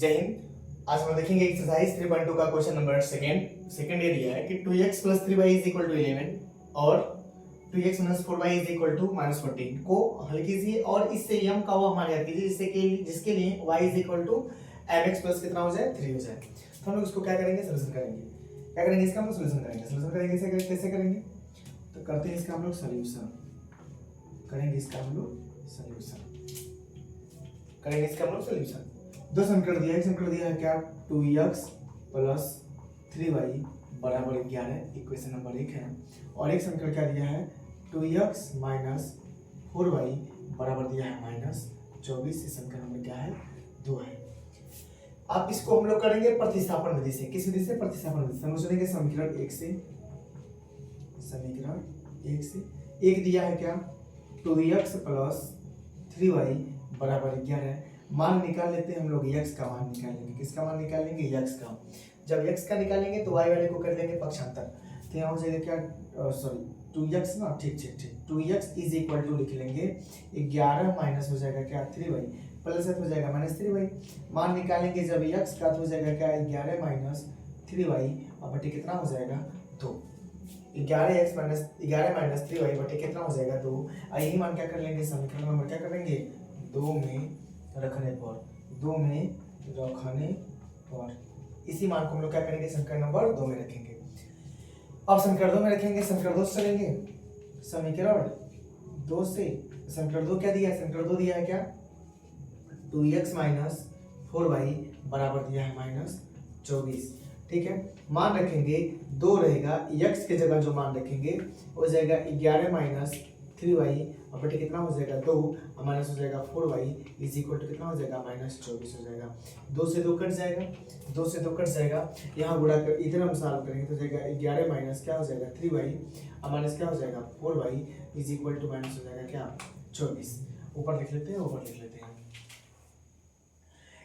जय हिंद। आज हम देखेंगे एक्सरसाइज 3.2 का क्वेश्चन नंबर सेकंड ये दिया है कि 2x + 3y = 11 और 2x - 4y = -14 को हल कीजिए और इससे m का वो मान ज्ञात कीजिए जिसके लिए y = mx प्लस कितना हो जाए 3 हो जाए। तो हम लोग उसको क्या करेंगे, सोल्यूशन करेंगे। क्या करेंगे इसका हम लोग सोल्यूशन करेंगे इसे कैसे करेंगे, तो करते हैं इसका हम लोग सोल्यूशन करेंगे दो समीकरण दिया है। एक समीकरण दिया है क्या 2x + 3y = 11, इक्वेशन नंबर 1 है। और एक समीकरण क्या दिया है 2x - 4y बराबर दिया है -24। इस समीकरण नंबर क्या है 2 है। अब इसको हम लोग करेंगे प्रतिस्थापन विधि से। किस विधि से? प्रतिस्थापन विधि से। हम चलेंगे समीकरण 1 से। एक दिया है क्या 2x + 3y बराबर 11। मान निकाल लेते हैं हम लोग, x का मान निकालेंगे। किसका मान निकालेंगे? x का। जब x का निकालेंगे तो y वाले को कर देंगे पक्षांतर। तो यहाँ हो जाएगा क्या 2x ना, ठीक 2x = लिख लेंगे 11 माइनस हो जाएगा क्या 3y प्लस हो जाएगा -3y। मान निकालेंगे जब x का तो हो जाएगा क्या 11 - 3y और बटे कितना हो जाएगा 2। 11 - 3y बटे कितना हो जाएगा 2। यही मान क्या कर लेंगे समीकरण नंबर क्या करेंगे 2 में रखने पर इसी मान को हम लोग क्या करेंगे समीकरण नंबर 2 में रखेंगे। अब समीकरण 2 में रखेंगे, समीकरण 2 से चलेंगे। समीकरण 2 से समीकरण 2 क्या दिया है? समीकरण 2 दिया है क्या 2x - 4y बराबर दिया है -24। ठीक है, मान रखेंगे 2 रहेगा, x के जगह जो मान रखेंगे हो जाएगा 11 - 3y और बटे कितना हो जाएगा 2 और माइनस हो जाएगा 4y = कितना हो जाएगा -24 हो जाएगा। 2 से 2 कट जाएगा, यहाँ गुणा कर इधर हम सॉल्व करेंगे तो हो जाएगा 11 माइनस क्या हो जाएगा 3y और माइनस क्या हो जाएगा 4y = माइनस हो जाएगा क्या 24। ऊपर लिख लेते हैं।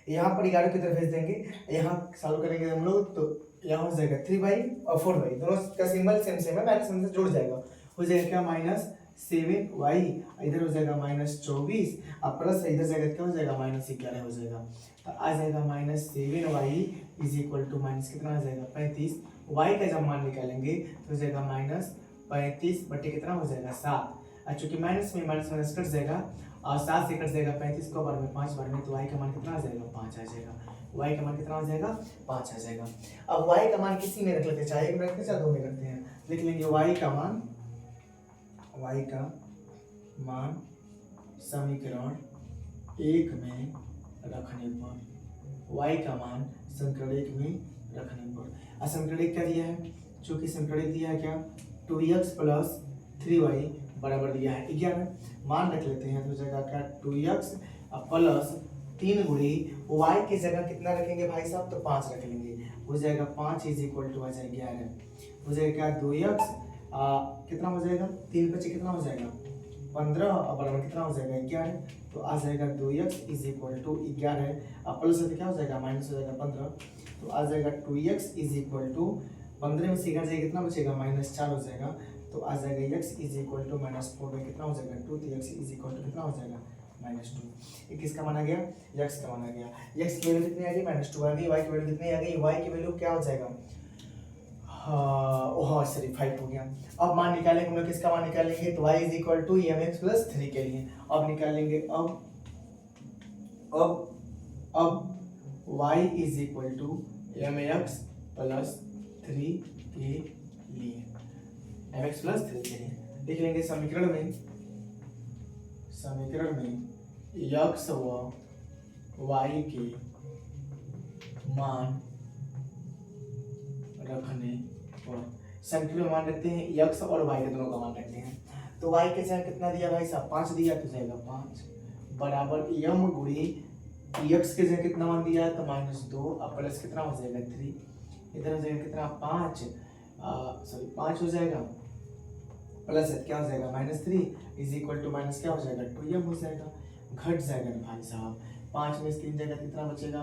यहाँ पर 11 की तरफ भेज देंगे, यहाँ सॉल्व करेंगे हम लोग तो यहाँ हो जाएगा 3y और 4y दोनों का सिंबल सेम है, माइनस से जुड़ जाएगा। हो जाएगा क्या -7y, इधर हो जाएगा -24 और प्लस इधर जाएगा क्या हो जाएगा -11 हो जाएगा। तो आ जाएगा -7y = कितना आ जाएगा 35। y का जब मान निकालेंगे तो हो जाएगा -35 बटे कितना हो जाएगा 7। और चूंकि माइनस में माइनस कट जाएगा और 7 से कट जाएगा 35 को बार में 5 बार में, तो y का मान कितना आ जाएगा 5 आ जाएगा। y का मान कितना आ जाएगा 5 आ जाएगा। अब y का मान किसी में रख लेते हैं, चाहे 1 में रखते हैं चाहे 2 में रखते हैं। लिख लेंगे y का मान समीकरण 1 में रखने पर, y का मान समीकरण 1 में रखने पर। समीकरण 1 क्या दिया है? चूंकि समीकरण 1 दिया है क्या 2x + 3y बराबर दिया है 11। मान रख लेते हैं तो हो जाएगा क्या 2x + 3 गुणी y की जगह कितना रखेंगे भाई साहब, तो 5 रख लेंगे। हो जाएगा 5 = आ जाएगा 11। हो जाएगा क्या 2x कितना हो जाएगा 3 बचे कितना हो जाएगा 15 और बराबर कितना हो जाएगा 11। तो आ जाएगा 2x = 11 और प्लस से क्या हो जाएगा माइनस हो जाएगा 15। तो आ जाएगा 2x = 15 में से 11 जाएगा कितना बचेगा -4 हो जाएगा। तो आ जाएगा x = -4 में कितना हो जाएगा 2। तो x कितना हो जाएगा -2। ये किसका माना गया? x का माना गया। x की वैल्यू कितनी आ गई -2 आ गई। y की वैल्यू कितनी आ गई? y की वैल्यू क्या हो जाएगा 5 हो गया। अब मान निकालेंगे हम लोग, किसका मान निकालेंगे तो y = mx + 3 के लिए। अब निकालेंगे अब y = mx + 3 के लिए, mx + 3 के लिए लिख लेंगे समीकरण में x व y के मान रखने पर। समीकरण में मान रखते हैं x और y के दोनों का मान रखते हैं। तो y के जगह कितना दिया भाई साहब 5 दिया, तो जाएगा 5 बराबर m गुणी x के जगह कितना मान दिया है तो -2 और प्लस कितना हो जाएगा 3। इधर हो जाएगा कितना 5 हो जाएगा प्लस क्या हो जाएगा -3 = माइनस क्या हो जाएगा 2m हो जाएगा। घट जाएगा भाई साहब, 5 में से 3 जगह कितना बचेगा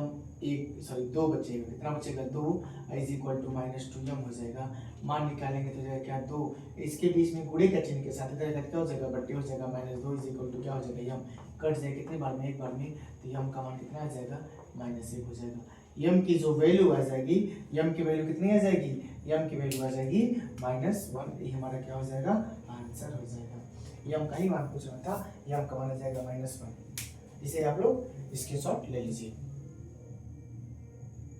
2 बचेगा। कितना बचेगा 2 -2m हो जाएगा। मान निकालेंगे तो जाएगा क्या 2, इसके बीच में गुणे का चिन्ह के साथ इधर क्या हो जाएगा बट्टे हो जाएगा -2 = क्या हो जाएगा m। कट जाए कितने बार में, एक बार में, तो यम का मान कितना आ जाएगा, -1 हो जाएगा। यम की जो वैल्यू आ जाएगी, यम की वैल्यू कितनी आ जाएगी, यम की वैल्यू आ जाएगी -1। ये हमारा क्या हो जाएगा, आंसर हो जाएगा। यम का ही मान पूछ रहा था, यम का मान आ जाएगा -1। इसे आप लोग स्क्रीनशॉट ले लीजिए।